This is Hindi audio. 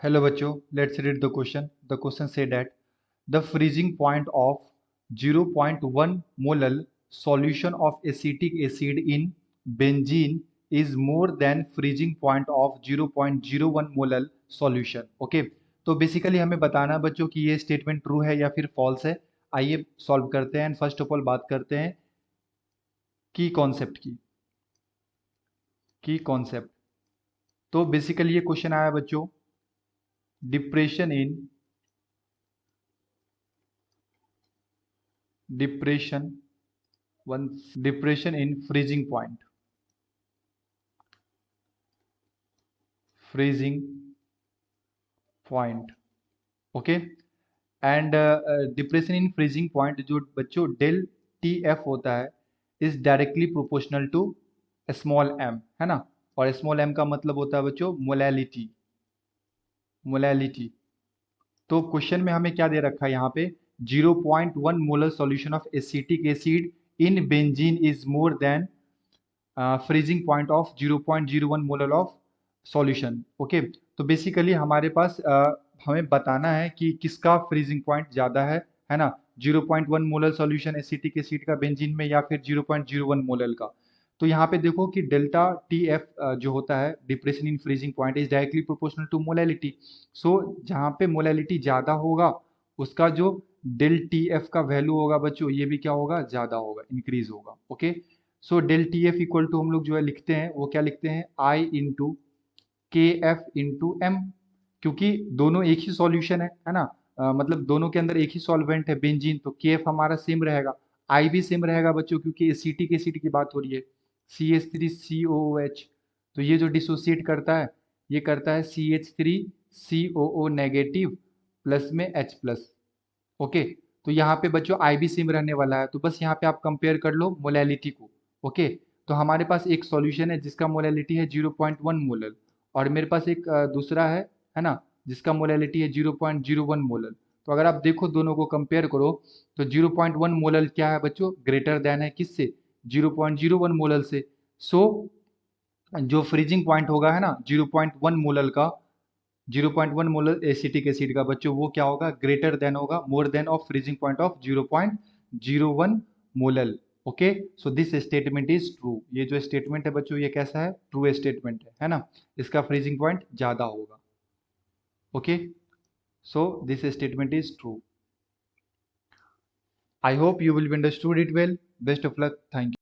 Hello बच्चों, let's read the question. The question said that the freezing point of 0.1 molar solution of acetic acid in benzene is more than freezing point of 0.01 molar solution. Okay, तो बेसिकली हमें बताना है बच्चों कि ये स्टेटमेंट ट्रू है या फिर फॉल्स है. आइए सॉल्व करते हैं. फर्स्ट ऑफ ऑल बात करते हैं की कॉन्सेप्ट की कॉन्सेप्ट. तो बेसिकली ये क्वेश्चन आया बच्चों, depression in depression depression in freezing point. Okay. And depression in freezing point जो बच्चों डेल टी एफ होता है is directly proportional to small M, है ना. और स्मॉल एम का मतलब होता है बच्चों मोलैलिटी. तो क्वेश्चन में हमें क्या दे रखा है यहाँ पे, 0.1 molar solution of acetic acid in benzene is more than freezing point of 0.01 molar of solution. Okay, तो बेसिकली हमारे पास हमें बताना है कि किसका फ्रीजिंग पॉइंट ज़्यादा है ना. 0.1 मोलर सॉल्यूशन एसिटिक एसिड का बेंजीन में या फिर 0.01 मोलर का. तो यहाँ पे देखो कि डेल्टा टी एफ जो होता है depression in freezing point is directly proportional to molality. So जहाँ पे मोलैलिटी ज़्यादा होगा उसका जो डेल टी एफ का वैल्यू होगा बच्चों ये भी क्या होगा, ज़्यादा होगा, इंक्रीज होगा. Okay, so del T F equal to हम लोग जो है लिखते हैं वो क्या लिखते हैं, आई इंटू के एफ इंटू एम. क्योंकि दोनों एक ही सॉल्यूशन है ना. मतलब दोनों के अंदर एक ही सॉल्वेंट है बेंजीन, तो के एफ हमारा सेम रहेगा, आई भी सेम रहेगा बच्चों, क्योंकि एसिटिक एसिड की बात हो रही है. सी एच थ्री सी ओ ओ एच, तो ये जो डिसोसिएट करता है ये करता है सी एच थ्री सी ओ ओ नेगेटिव प्लस में एच प्लस. ओके, तो यहाँ पे बच्चों आई भी सेम रहने वाला है, तो बस यहाँ पे आप कंपेयर कर लो मोलैलिटी को. ओके, तो हमारे पास एक सॉल्यूशन है जिसका मोलैलिटी है 0.1 मोलर और मेरे पास एक दूसरा है ना, जिसका मोलैलिटी है 0.01 मोलर. तो अगर आप देखो दोनों को कंपेयर करो तो 0.1 मोलर क्या है बच्चों, ग्रेटर देन है किससे, 0.01 मोलर से. सो जो फ्रीजिंग पॉइंट होगा है ना 0.1 मोलर का, 0.1 मोलर एसिटिक एसिड का बच्चों वो क्या होगा, ग्रेटर देन होगा, more than of freezing point of 0.01 molar. Okay, so this statement is true. ये जो स्टेटमेंट है बच्चों ये कैसा है, ट्रू स्टेटमेंट है ना. इसका फ्रीजिंग पॉइंट ज्यादा होगा. Okay, so this statement is true. I hope you will be understood it well. Best of luck. Thank you.